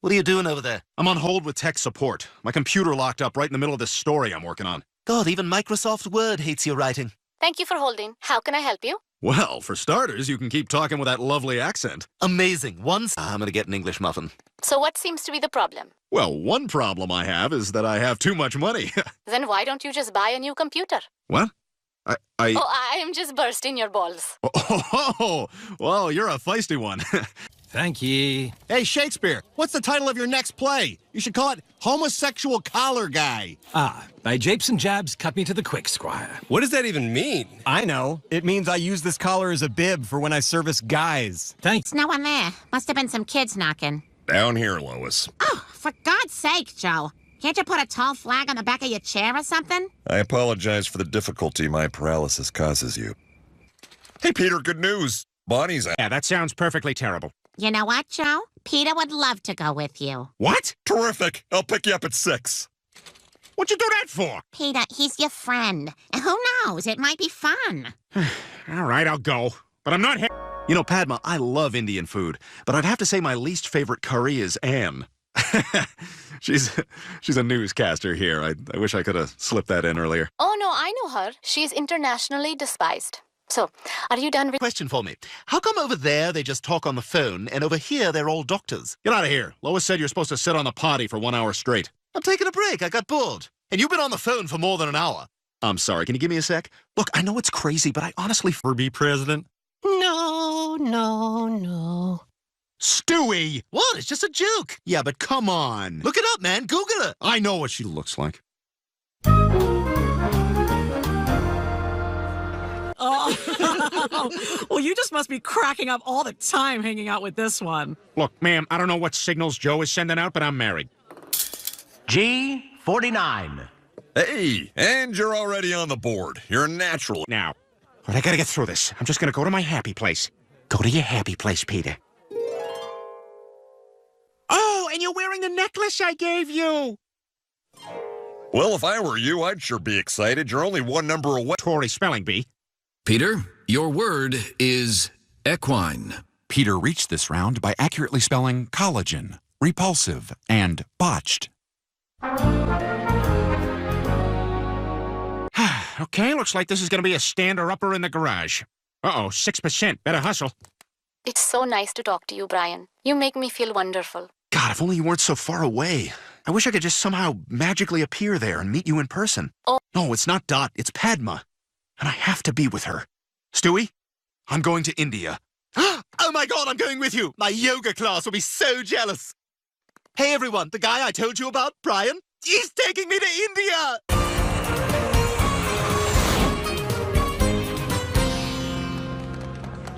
What are you doing over there? I'm on hold with tech support. My computer locked up right in the middle of this story I'm working on. God, even Microsoft Word hates your writing. Thank you for holding. How can I help you? Well, for starters, you can keep talking with that lovely accent. Amazing. I'm gonna get an English muffin. So what seems to be the problem? Well, one problem I have is that I have too much money. Then why don't you just buy a new computer? What? Oh, I am just bursting your balls. Oh, well, you're a feisty one. Thank ye. Hey, Shakespeare, what's the title of your next play? You should call it Homosexual Collar Guy. By japes and jabs, cut me to the quick, Squire. What does that even mean? I know. It means I use this collar as a bib for when I service guys. Thanks. No one there. Must have been some kids knocking. Down here, Lois. Oh, for God's sake, Joe. Can't you put a tall flag on the back of your chair or something? I apologize for the difficulty my paralysis causes you. Hey, Peter, good news. Bonnie's out. Yeah, that sounds perfectly terrible. You know what, Joe? Peter would love to go with you. What? Terrific. I'll pick you up at 6. What'd you do that for? Peter, he's your friend. And who knows? It might be fun. All right, I'll go. But I'm not... You know, Padma, I love Indian food, but I'd have to say my least favorite curry is Anne. She's a newscaster here. I wish I could have slipped that in earlier. Oh, no, I know her. She's internationally despised. So, are you done with... Question for me. How come over there they just talk on the phone, and over here they're all doctors? Get out of here. Lois said you're supposed to sit on the potty for 1 hour straight. I'm taking a break. I got bored. And you've been on the phone for more than an hour. I'm sorry. Can you give me a sec? Look, I know it's crazy, but I honestly... For be president? No. Stewie! What? It's just a joke. Yeah, but come on. Look it up, man. Google it. I know what she looks like. Oh, well, you just must be cracking up all the time hanging out with this one. Look, ma'am, I don't know what signals Joe is sending out, but I'm married. G49. Hey, and you're already on the board. You're a natural. Now, but I gotta get through this. I'm just gonna go to my happy place. Go to your happy place, Peter. Oh, and you're wearing the necklace I gave you. Well, if I were you, I'd sure be excited. You're only one number away. Tory spelling bee. Peter, your word is equine. Peter reached this round by accurately spelling collagen, repulsive, and botched. Okay, looks like this is gonna be a stander-upper in the garage. Uh-oh, 6%. Better hustle. It's so nice to talk to you, Brian. You make me feel wonderful. God, if only you weren't so far away. I wish I could just somehow magically appear there and meet you in person. Oh. No, it's not Dot, it's Padma. And I have to be with her. Stewie, I'm going to India. Oh my God, I'm going with you. My yoga class will be so jealous. Hey everyone, the guy I told you about, Brian, he's taking me to India.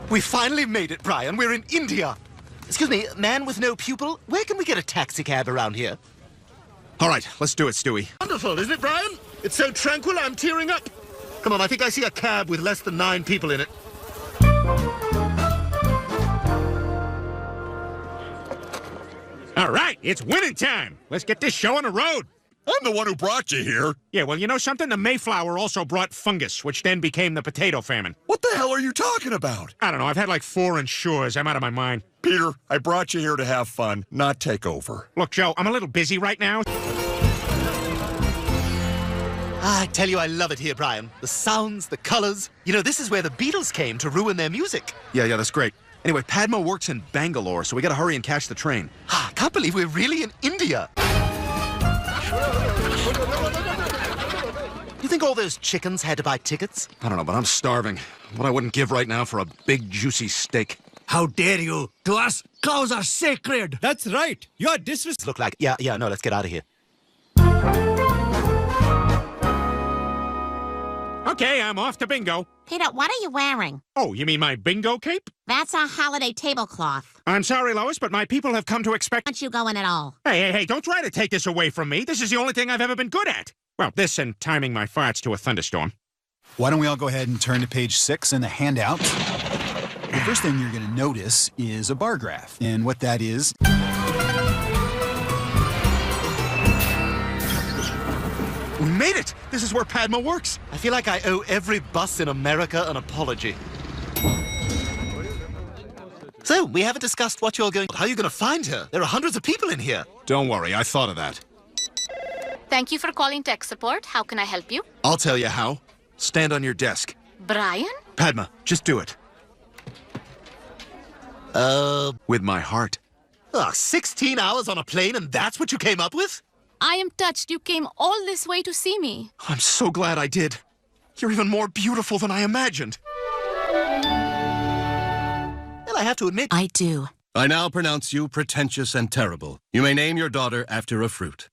We finally made it, Brian. We're in India. Excuse me, man with no pupil, where can we get a taxi cab around here? All right, let's do it, Stewie. Wonderful, isn't it, Brian? It's so tranquil, I'm tearing up. Come on, I think I see a cab with less than 9 people in it. All right, it's winning time. Let's get this show on the road. I'm the one who brought you here. Yeah, well, you know something? The Mayflower also brought fungus, which then became the potato famine. What the hell are you talking about? I don't know. I've had like 4 insures. I'm out of my mind. Peter, I brought you here to have fun, not take over. Look, Joe, I'm a little busy right now. I tell you, I love it here, Brian. The sounds, the colors. You know, this is where the Beatles came to ruin their music. Yeah, that's great. Anyway, Padma works in Bangalore, so we gotta hurry and catch the train. I can't believe we're really in India. You think all those chickens had to buy tickets? I don't know, but I'm starving. What I wouldn't give right now for a big, juicy steak. How dare you? To us, cows are sacred. That's right. You're disrespectful. Look like, yeah, no, let's get out of here. Okay, I'm off to bingo. Peter, what are you wearing? Oh, you mean my bingo cape? That's a holiday tablecloth. I'm sorry, Lois, but my people have come to expect... Aren't you going at all? Hey, don't try to take this away from me. This is the only thing I've ever been good at. Well, this and timing my farts to a thunderstorm. Why don't we all go ahead and turn to page 6 in the handout. The first thing you're going to notice is a bar graph. And what that is... We made it! This is where Padma works. I feel like I owe every bus in America an apology. So, we haven't discussed what you're going... How are you going to find her? There are hundreds of people in here. Don't worry, I thought of that. Thank you for calling tech support. How can I help you? I'll tell you how. Stand on your desk. Brian? Padma, just do it. With my heart. 16 hours on a plane and that's what you came up with? I am touched. You came all this way to see me. I'm so glad I did. You're even more beautiful than I imagined. Well, I have to admit... I do. I now pronounce you pretentious and terrible. You may name your daughter after a fruit.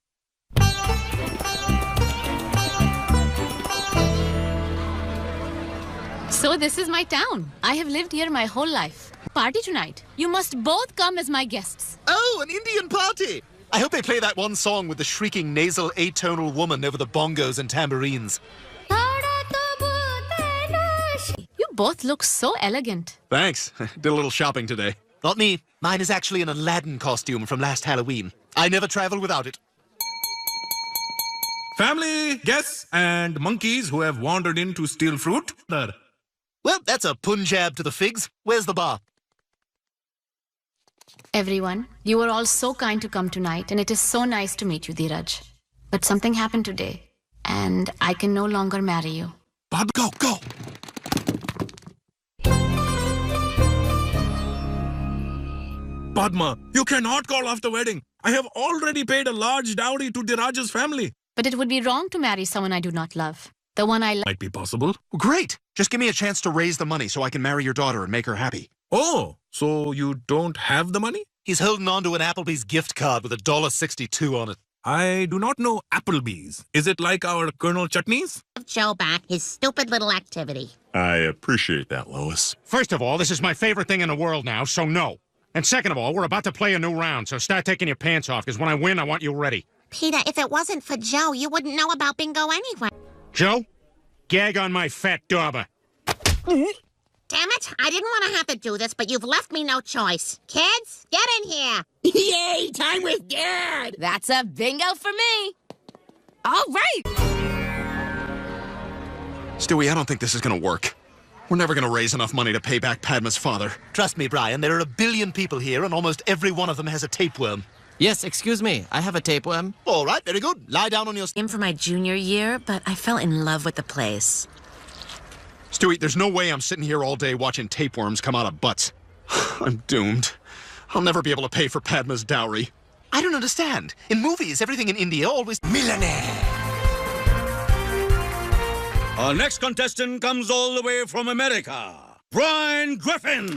So this is my town. I have lived here my whole life. Party tonight. You must both come as my guests. Oh, an Indian party! I hope they play that one song with the shrieking nasal atonal woman over the bongos and tambourines. You both look so elegant. Thanks. Did a little shopping today. Not me. Mine is actually an Aladdin costume from last Halloween. I never travel without it. Family, guests, and monkeys who have wandered in to steal fruit. Well, that's a Punjab to the figs. Where's the bar? Everyone, you were all so kind to come tonight, and it is so nice to meet you, Dheeraj. But something happened today, and I can no longer marry you. Bob, go, go! Padma, you cannot call off the wedding. I have already paid a large dowry to Dheeraj's family. But it would be wrong to marry someone I do not love. The one I love. Might be possible. Great! Just give me a chance to raise the money so I can marry your daughter and make her happy. Oh, so you don't have the money? He's holding on to an Applebee's gift card with $1.62 on it. I do not know Applebee's. Is it like our Colonel Chutneys? Give Joe back his stupid little activity. I appreciate that, Lois. First of all, this is my favorite thing in the world now, so no. And second of all, we're about to play a new round, so start taking your pants off, because when I win, I want you ready. Peter, if it wasn't for Joe, you wouldn't know about bingo anyway. Joe, gag on my fat dauber. Damn it, I didn't want to have to do this, but you've left me no choice. Kids, get in here. Yay, time with Dad! That's a bingo for me. All right. Stewie, I don't think this is going to work. We're never going to raise enough money to pay back Padma's father. Trust me, Brian, there are 1 billion people here, and almost every one of them has a tapeworm. Yes, excuse me. I have a tapeworm. All right, very good. Lie down on your... In for my junior year, but I fell in love with the place. Stewie, there's no way I'm sitting here all day watching tapeworms come out of butts. I'm doomed. I'll never be able to pay for Padma's dowry. I don't understand. In movies, everything in India always... Millionaire! Our next contestant comes all the way from America. Brian Griffin!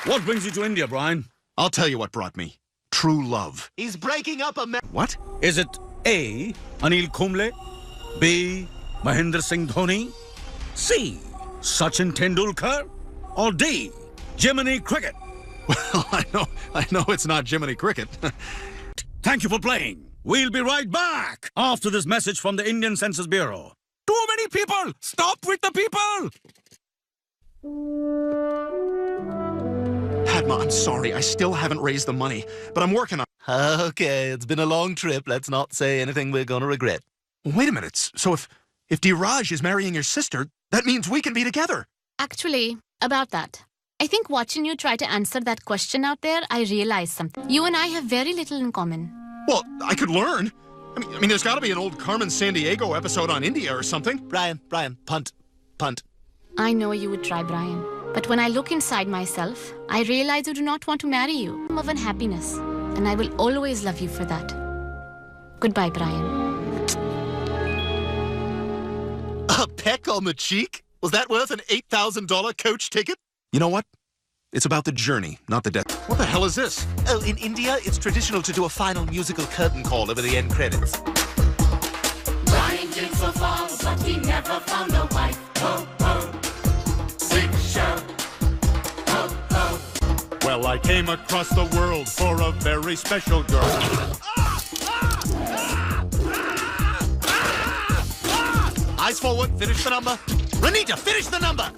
What brings you to India, Brian? I'll tell you what brought me. True love. He's breaking up America. What? Is it A, Anil Kumble, B, Mahendra Singh Dhoni, C, Sachin Tendulkar, or D, Jiminy Cricket? Well, I know it's not Jiminy Cricket. Thank you for playing. We'll be right back after this message from the Indian Census Bureau. Too many people! Stop with the people! Padma, I'm sorry. I still haven't raised the money, but I'm working on... Okay, it's been a long trip. Let's not say anything we're gonna regret. Wait a minute. So if Dheeraj is marrying your sister, that means we can be together. Actually, about that. I think watching you try to answer that question out there, I realized something. You and I have very little in common. Well, I could learn. I mean, there's got to be an old Carmen Sandiego episode on India or something. Brian, punt. I know you would try, Brian. But when I look inside myself, I realize I do not want to marry you. I'm of unhappiness, and I will always love you for that. Goodbye, Brian. A peck on the cheek? Was that worth an $8,000 coach ticket? You know what? It's about the journey, not the death. What the hell is this? Oh, in India, it's traditional to do a final musical curtain call over the end credits. Brian did so far, but he never found a wife. Ho, ho. Big show. Ho, ho. Well, I came across the world for a very special girl. Eyes forward, finish the number. Renita, finish the number!